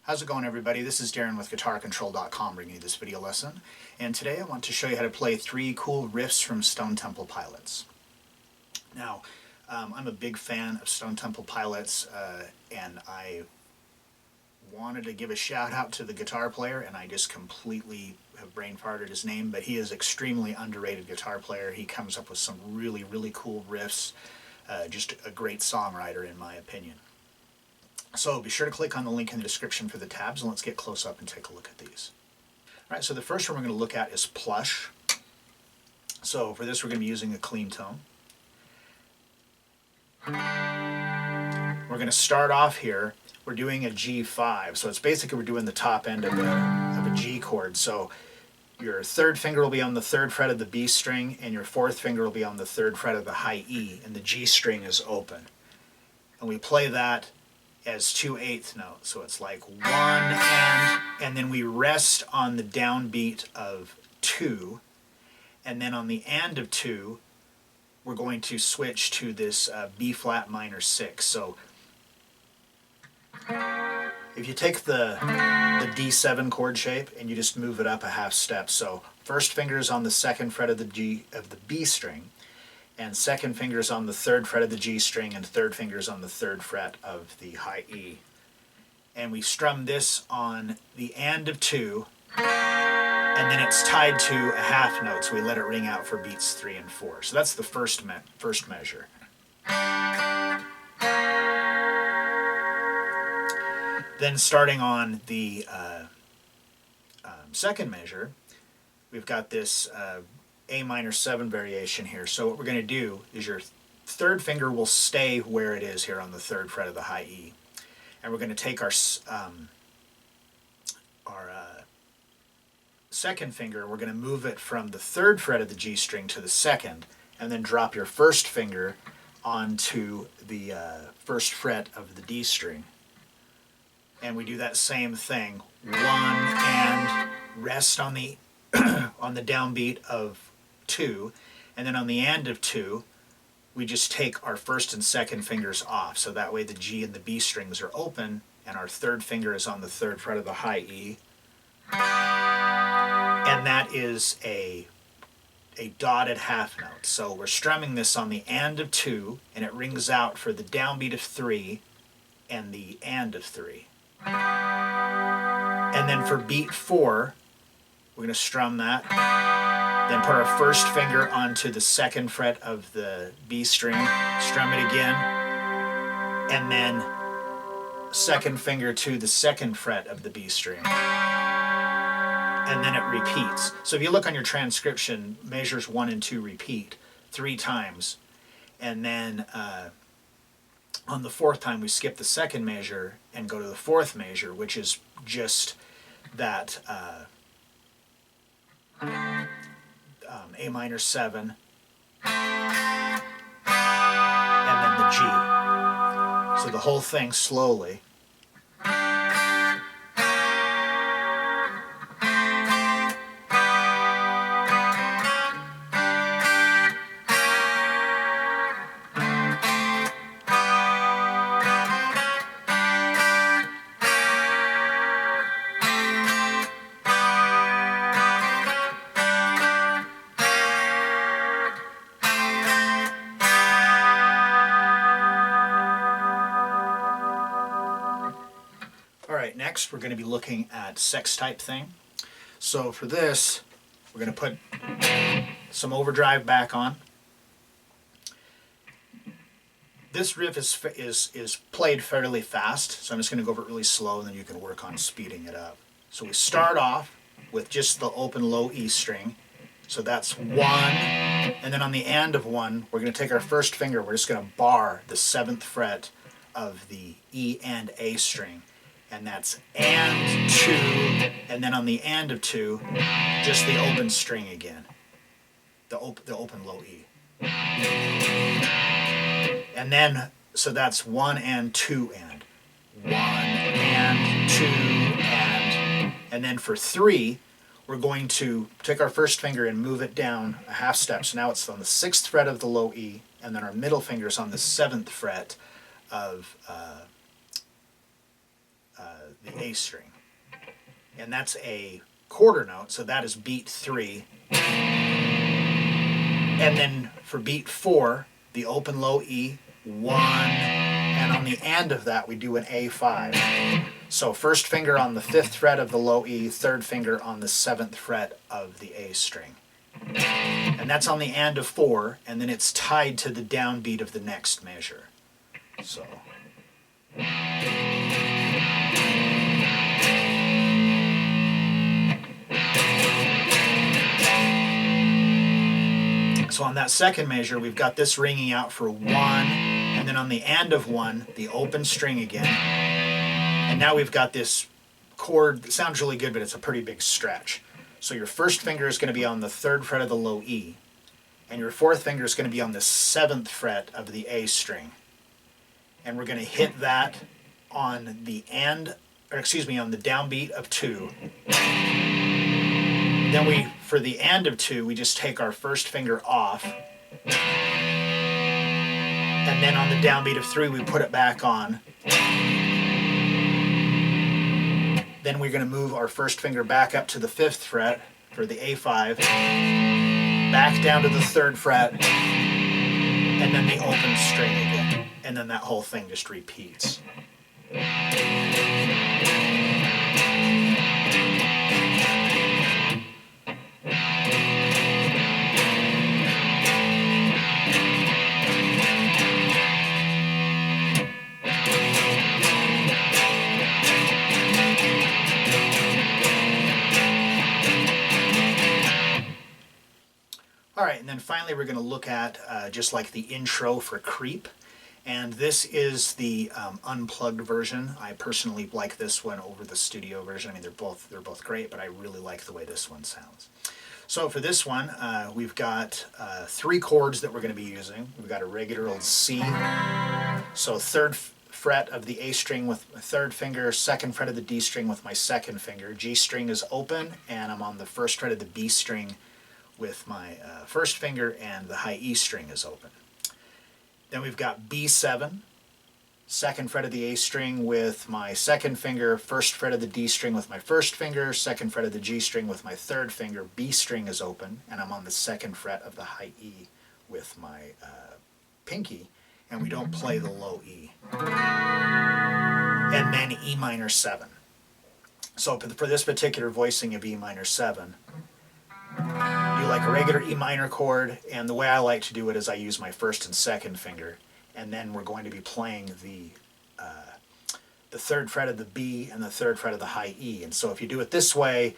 How's it going, everybody? This is Darrin with GuitarControl.com bringing you this video lesson, and today I want to show you how to play 3 cool riffs from Stone Temple Pilots. Now, I'm a big fan of Stone Temple Pilots, and I wanted to give a shout out to the guitar player, and I just completely have brain farted his name, but he is an extremely underrated guitar player. He comes up with some really, really cool riffs, just a great songwriter in my opinion. So be sure to click on the link in the description for the tabs, and let's get close up and take a look at these. Alright, so the first one we're going to look at is Plush. So for this we're going to be using a clean tone. We're going to start off here. We're doing a G5, so it's basically we're doing the top end of a G chord. So your third finger will be on the 3rd fret of the B string, and your 4th finger will be on the 3rd fret of the high E, and the G string is open. And we play that as 2/8 notes, so it's like 1 and then we rest on the downbeat of 2, and then on the and of 2 we're going to switch to this B flat minor 6. So if you take the D7 chord shape and you just move it up a half step, so first finger is on the 2nd fret of the B string, and 2nd finger is on the 3rd fret of the G string, and 3rd finger is on the 3rd fret of the high E. And we strum this on the and of 2, and then it's tied to a half note, so we let it ring out for beats 3 and 4. So that's the first measure. Then starting on the second measure, we've got this A minor 7 variation here. So what we're going to do is your 3rd finger will stay where it is here on the 3rd fret of the high E, and we're going to take our 2nd finger, we're going to move it from the 3rd fret of the G string to the 2nd, and then drop your 1st finger onto the 1st fret of the D string. And we do that same thing, 1 and rest on the on the downbeat of 2, and then on the and of 2 we just take our 1st and 2nd fingers off, so that way the G and the B strings are open and our 3rd finger is on the 3rd fret of the high E, and that is a dotted half note. So we're strumming this on the and of 2, and it rings out for the downbeat of 3 and the and of 3. And then for beat 4 we're going to strum that, then put our 1st finger onto the 2nd fret of the B string, strum it again, and then 2nd finger to the 2nd fret of the B string, and then it repeats. So if you look on your transcription, measures 1 and 2 repeat 3 times, and then on the 4th time we skip the 2nd measure and go to the 4th measure, which is just that A minor 7, and then the G. So the whole thing slowly. Alright, next we're going to be looking at sex type thing. So for this, we're going to put some overdrive back on. This riff is played fairly fast, so I'm just going to go over it really slow, and then you can work on speeding it up. So we start off with just the open low E string. So that's 1, and then on the and of 1, we're going to take our 1st finger, we're just going to bar the 7th fret of the E and A string. And that's and 2, and then on the and of 2, just the open string again, the open low E. And then, so that's 1 and 2 and. 1 and 2 and then for 3, we're going to take our 1st finger and move it down a half step. So now it's on the 6th fret of the low E, and then our middle finger is on the 7th fret of the A string. And that's a quarter note, so that is beat 3. And then for beat 4, the open low E, 1, and on the end of that we do an A5. So first finger on the 5th fret of the low E, third finger on the 7th fret of the A string. And that's on the end of 4, and then it's tied to the downbeat of the next measure. So on that second measure, we've got this ringing out for 1, and then on the end of 1, the open string again. And now we've got this chord that sounds really good, but it's a pretty big stretch. So your first finger is going to be on the 3rd fret of the low E, and your 4th finger is going to be on the 7th fret of the A string. And we're going to hit that on the on the downbeat of 2. Then for the end of 2, we just take our first finger off, and then on the downbeat of 3, we put it back on. Then we're going to move our first finger back up to the 5th fret for the A5, back down to the 3rd fret, and then the open string again. And then that whole thing just repeats. Alright, and then finally we're going to look at just like the intro for Creep. And this is the unplugged version. I personally like this one over the studio version. I mean, they're both great, but I really like the way this one sounds. So for this one, we've got 3 chords that we're going to be using. We've got a regular old C, so 3rd fret of the A string with my 3rd finger, 2nd fret of the D string with my 2nd finger. G string is open, and I'm on the 1st fret of the B string with my 1st finger, and the high E string is open. Then we've got B7, 2nd fret of the A string with my 2nd finger, 1st fret of the D string with my 1st finger, 2nd fret of the G string with my 3rd finger, B string is open, and I'm on the 2nd fret of the high E with my pinky, and we don't play the low E. And then E minor 7. So for this particular voicing of E minor 7, do like a regular E minor chord, and the way I like to do it is I use my 1st and 2nd finger, and then we're going to be playing the 3rd fret of the B and the 3rd fret of the high E. And so if you do it this way,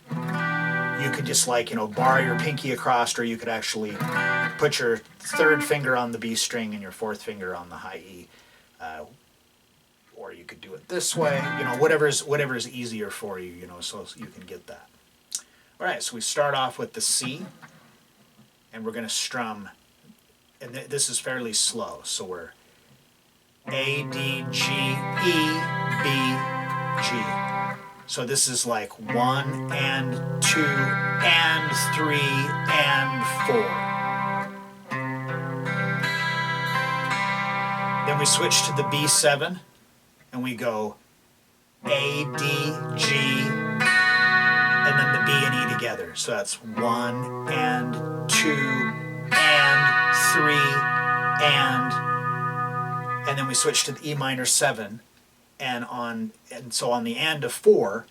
you could just bar your pinky across, or you could actually put your 3rd finger on the B string and your 4th finger on the high E. Or you could do it this way, whatever is easier for you, so you can get that. Alright, so we start off with the C, and we're going to strum, and this is fairly slow, so we're A, D, G, E, B, G. So this is like 1 and 2 and 3 and 4. Then we switch to the B7, and we go A, D, G, and then the B and E together. So that's 1 and 2 and 3 and then we switch to the E minor 7, and so on the end of 4,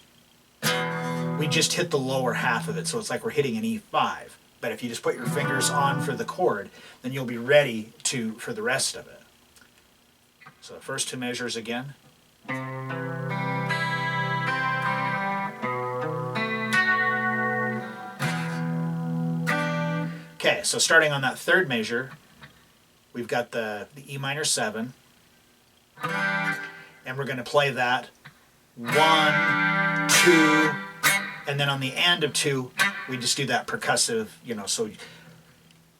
we just hit the lower half of it. So it's like we're hitting an E5. But if you just put your fingers on for the chord, then you'll be ready for the rest of it. So the first 2 measures again. Okay, so starting on that 3rd measure, we've got the E minor 7, and we're going to play that 1, 2, and then on the end of 2, we just do that percussive, so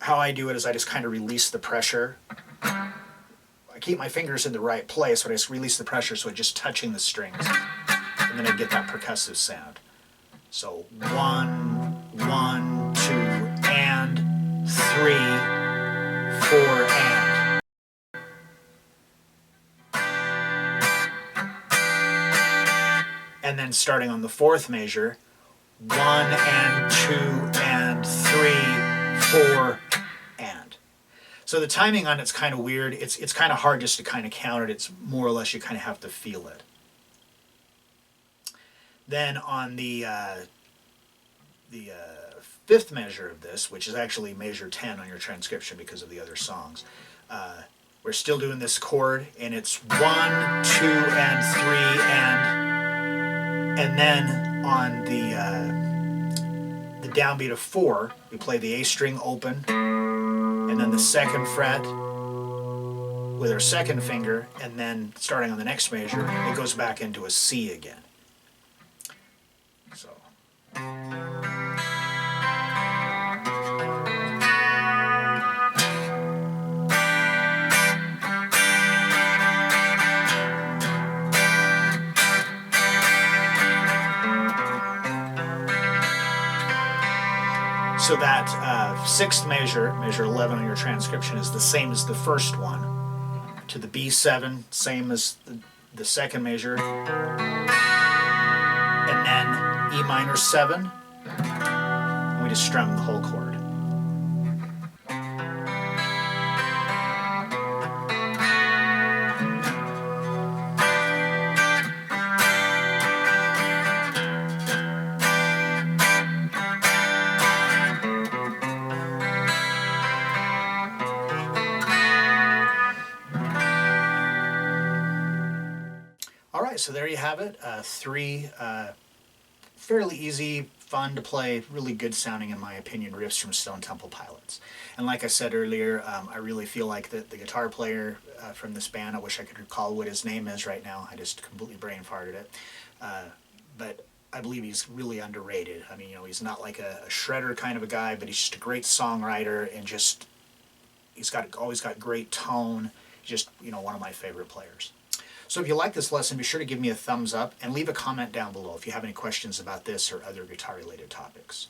how I do it is I just kind of release the pressure. I keep my fingers in the right place, but I just release the pressure so it's just touching the strings, and then I get that percussive sound. So 1, 1, 2, and 3, 4, and. and then starting on the fourth measure, 1 and 2 and 3, 4, and. So the timing on it's kind of weird. It's kind of hard just to kind of count it. It's more or less you kind of have to feel it. Then on the fifth measure of this, which is actually measure 10 on your transcription because of the other songs, we're still doing this chord, and it's 1, 2, and 3, and then on the downbeat of 4, we play the A string open, and then the second fret with our second finger, and then starting on the next measure, it goes back into a C again. So. So that sixth measure, measure 11 on your transcription, is the same as the first one. To the B7, same as the second measure. And then E minor 7. And we just strum the whole chord. All right, so there you have it. 3 fairly easy, fun to play, really good sounding, in my opinion, riffs from Stone Temple Pilots. And like I said earlier, I really feel like the guitar player from this band, I wish I could recall what his name is right now. I just completely brain farted it. But I believe he's really underrated. I mean, he's not like a shredder kind of a guy, but he's just a great songwriter, and just he's always got great tone. Just, one of my favorite players. So if you like this lesson, be sure to give me a thumbs up and leave a comment down below if you have any questions about this or other guitar-related topics.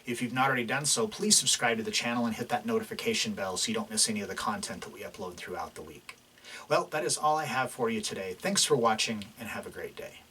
If you've not already done so, please subscribe to the channel and hit that notification bell so you don't miss any of the content that we upload throughout the week. Well, that is all I have for you today. Thanks for watching, and have a great day.